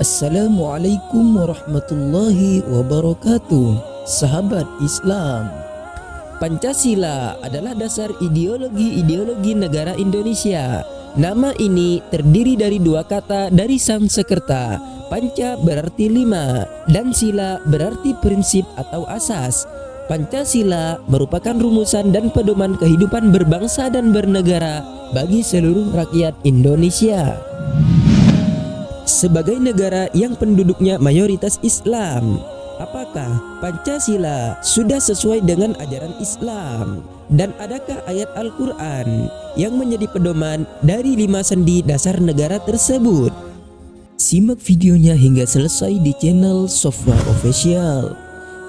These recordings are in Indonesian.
Assalamualaikum warahmatullahi wabarakatuh. Sahabat Islam, Pancasila adalah dasar ideologi negara Indonesia. Nama ini terdiri dari dua kata dari Sanskerta. Panca berarti lima dan sila berarti prinsip atau asas. Pancasila merupakan rumusan dan pedoman kehidupan berbangsa dan bernegara bagi seluruh rakyat Indonesia. Sebagai negara yang penduduknya mayoritas Islam, apakah Pancasila sudah sesuai dengan ajaran Islam? Dan adakah ayat Al-Quran yang menjadi pedoman dari 5 sendi dasar negara tersebut? Simak videonya hingga selesai di channel Sofwa Official.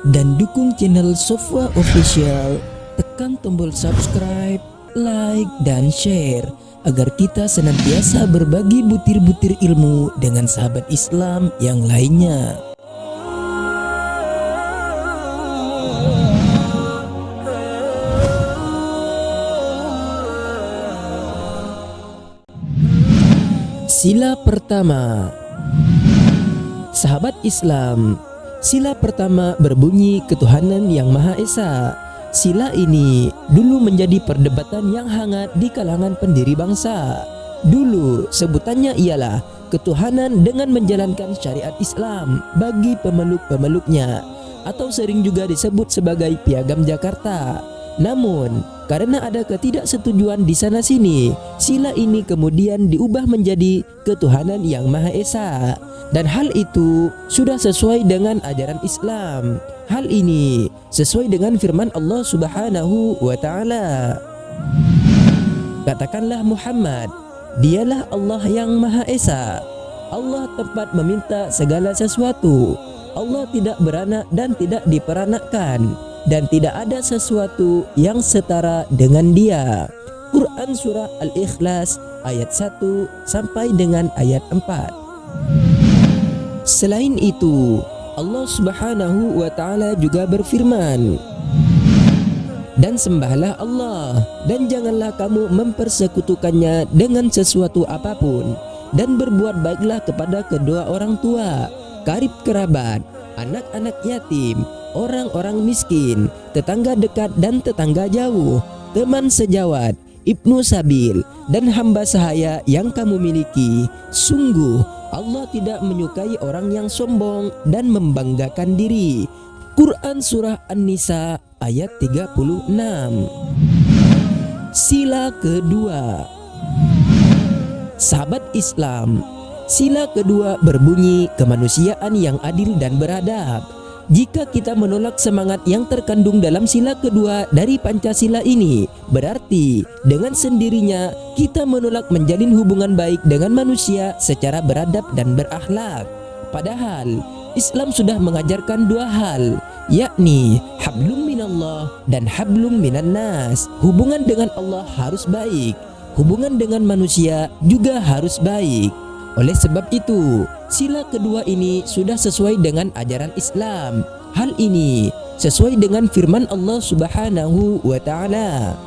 Dan dukung channel Sofwa Official, tekan tombol subscribe, like, dan share agar kita senantiasa berbagi butir-butir ilmu dengan sahabat Islam yang lainnya. Sila pertama. Sahabat Islam, sila pertama berbunyi ketuhanan yang Maha Esa. Sila ini dulu menjadi perdebatan yang hangat di kalangan pendiri bangsa. Dulu sebutannya ialah ketuhanan dengan menjalankan syariat Islam bagi pemeluk-pemeluknya, atau sering juga disebut sebagai Piagam Jakarta. Namun karena ada ketidaksetujuan di sana-sini, sila ini kemudian diubah menjadi ketuhanan yang Maha Esa. Dan hal itu sudah sesuai dengan ajaran Islam. Hal ini sesuai dengan firman Allah Subhanahu wa Ta'ala. Katakanlah Muhammad, dialah Allah yang Maha Esa. Allah tempat meminta segala sesuatu. Allah tidak beranak dan tidak diperanakkan, dan tidak ada sesuatu yang setara dengan Dia. Quran Surah Al-Ikhlas ayat 1 sampai dengan ayat 4. Selain itu, Allah Subhanahu wa Ta'ala juga berfirman, dan sembahlah Allah, dan janganlah kamu mempersekutukannya dengan sesuatu apapun, dan berbuat baiklah kepada kedua orang tua, karib kerabat, anak-anak yatim, orang-orang miskin, tetangga dekat dan tetangga jauh, teman sejawat, ibnu sabil, dan hamba sahaya yang kamu miliki. Sungguh Allah tidak menyukai orang yang sombong dan membanggakan diri. Quran Surah An-Nisa ayat 36. Sila kedua. Sahabat Islam, sila kedua berbunyi kemanusiaan yang adil dan beradab. Jika kita menolak semangat yang terkandung dalam sila kedua dari Pancasila ini, berarti dengan sendirinya kita menolak menjalin hubungan baik dengan manusia secara beradab dan berakhlak. Padahal Islam sudah mengajarkan dua hal, yakni hablum minallah dan hablum minan nas. Hubungan dengan Allah harus baik, hubungan dengan manusia juga harus baik. Oleh sebab itu, sila kedua ini sudah sesuai dengan ajaran Islam. Hal ini sesuai dengan firman Allah Subhanahu wa Ta'ala.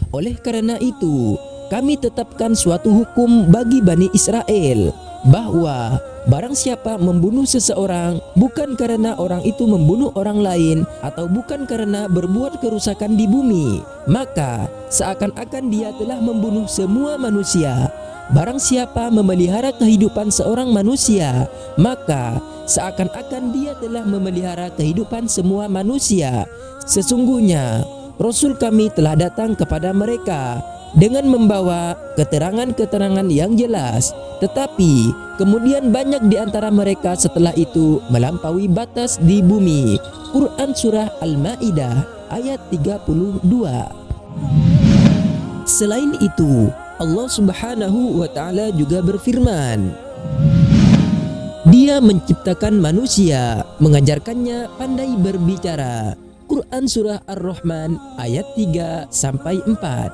Oleh karena itu, kami tetapkan suatu hukum bagi Bani Israel, bahwa barang siapa membunuh seseorang bukan karena orang itu membunuh orang lain, atau bukan karena berbuat kerusakan di bumi, maka seakan-akan dia telah membunuh semua manusia. Barang siapa memelihara kehidupan seorang manusia, maka seakan-akan dia telah memelihara kehidupan semua manusia. Sesungguhnya Rasul kami telah datang kepada mereka dengan membawa keterangan-keterangan yang jelas, tetapi kemudian banyak di antara mereka setelah itu melampaui batas di bumi. Quran Surah Al-Ma'idah ayat 32. Selain itu, Allah Subhanahu wa Ta'ala juga berfirman, Dia menciptakan manusia, mengajarkannya pandai berbicara. Quran Surah Ar-Rahman ayat 3 sampai 4.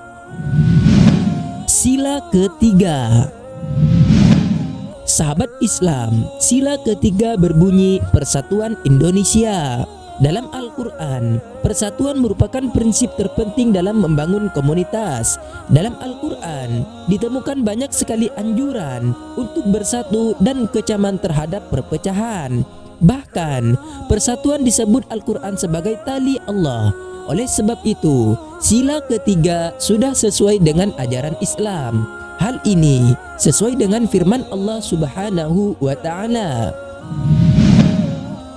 Sila ketiga. Sahabat Islam, sila ketiga berbunyi Persatuan Indonesia. Dalam Al-Quran, persatuan merupakan prinsip terpenting dalam membangun komunitas. Dalam Al-Quran, ditemukan banyak sekali anjuran untuk bersatu dan kecaman terhadap perpecahan. Bahkan, persatuan disebut Al-Quran sebagai tali Allah. Oleh sebab itu, sila ketiga sudah sesuai dengan ajaran Islam. Hal ini sesuai dengan firman Allah Subhanahu wa Ta'ala.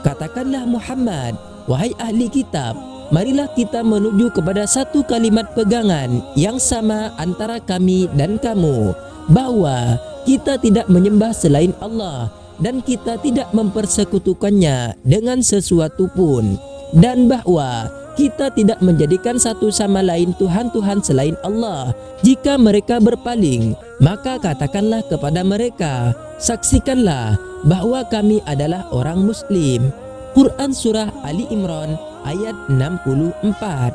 Katakanlah Muhammad, wahai ahli kitab, marilah kita menuju kepada satu kalimat pegangan yang sama antara kami dan kamu, bahwa kita tidak menyembah selain Allah dan kita tidak mempersekutukannya dengan sesuatu pun, dan bahwa kita tidak menjadikan satu sama lain Tuhan-Tuhan selain Allah. Jika mereka berpaling, maka katakanlah kepada mereka, saksikanlah bahwa kami adalah orang Muslim. Quran Surah Ali Imran ayat 64.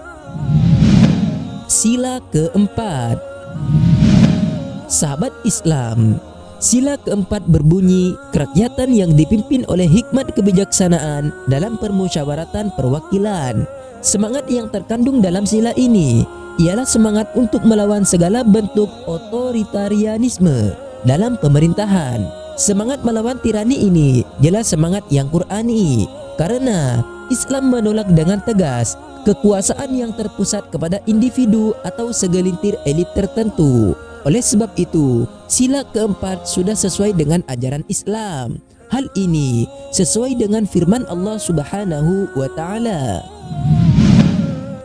Sila keempat, sahabat Islam. Sila keempat berbunyi, kerakyatan yang dipimpin oleh hikmat kebijaksanaan dalam permusyawaratan perwakilan. Semangat yang terkandung dalam sila ini ialah semangat untuk melawan segala bentuk otoritarianisme dalam pemerintahan. Semangat melawan tirani ini jelas semangat yang Qur'ani, karena Islam menolak dengan tegas kekuasaan yang terpusat kepada individu atau segelintir elit tertentu. Oleh sebab itu, sila keempat sudah sesuai dengan ajaran Islam. Hal ini sesuai dengan firman Allah Subhanahu wa Ta'ala.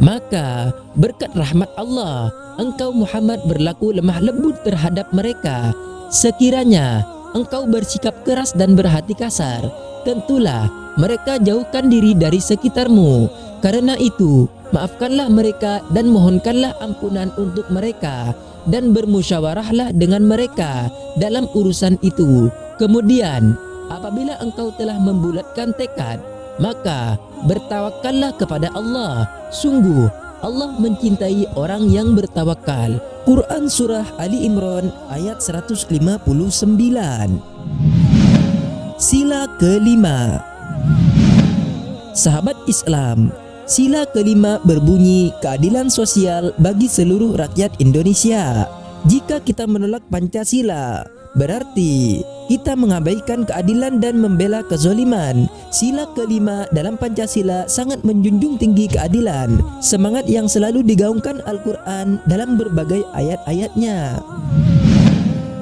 Maka berkat rahmat Allah, engkau Muhammad berlaku lemah lembut terhadap mereka. Sekiranya engkau bersikap keras dan berhati kasar, tentulah mereka jauhkan diri dari sekitarmu. Karena itu, maafkanlah mereka dan mohonkanlah ampunan untuk mereka, dan bermusyawarahlah dengan mereka dalam urusan itu. Kemudian, apabila engkau telah membulatkan tekad, maka bertawakallah kepada Allah. Sungguh Allah mencintai orang yang bertawakal. Quran Surah Ali Imran ayat 159. Sila kelima, sahabat Islam. Sila kelima berbunyi, keadilan sosial bagi seluruh rakyat Indonesia. Jika kita menolak Pancasila, berarti kita mengabaikan keadilan dan membela kezaliman. Sila kelima dalam Pancasila sangat menjunjung tinggi keadilan, semangat yang selalu digaungkan Al-Quran dalam berbagai ayat-ayatnya.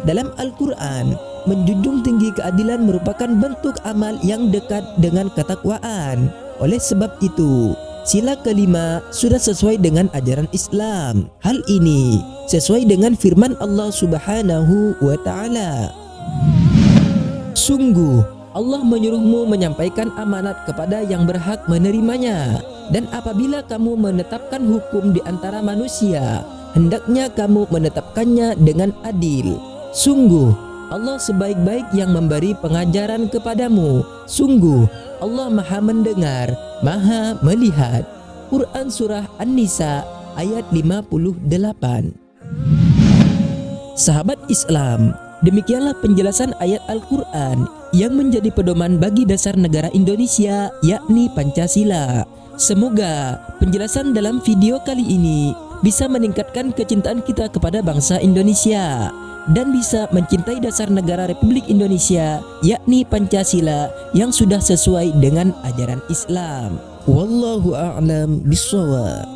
Dalam Al-Quran, menjunjung tinggi keadilan merupakan bentuk amal yang dekat dengan ketakwaan. Oleh sebab itu, sila kelima sudah sesuai dengan ajaran Islam. Hal ini sesuai dengan firman Allah Subhanahu wa Ta'ala. Sungguh Allah menyuruhmu menyampaikan amanat kepada yang berhak menerimanya, dan apabila kamu menetapkan hukum di antara manusia, hendaknya kamu menetapkannya dengan adil. Sungguh Allah sebaik-baik yang memberi pengajaran kepadamu. Sungguh Allah Maha mendengar, Maha melihat. Quran Surah An-Nisa ayat 58. Sahabat Islam, demikianlah penjelasan ayat Al-Quran yang menjadi pedoman bagi dasar negara Indonesia, yakni Pancasila. Semoga penjelasan dalam video kali ini bisa meningkatkan kecintaan kita kepada bangsa Indonesia dan bisa mencintai dasar negara Republik Indonesia, yakni Pancasila, yang sudah sesuai dengan ajaran Islam. Wallahu a'lam bishawab.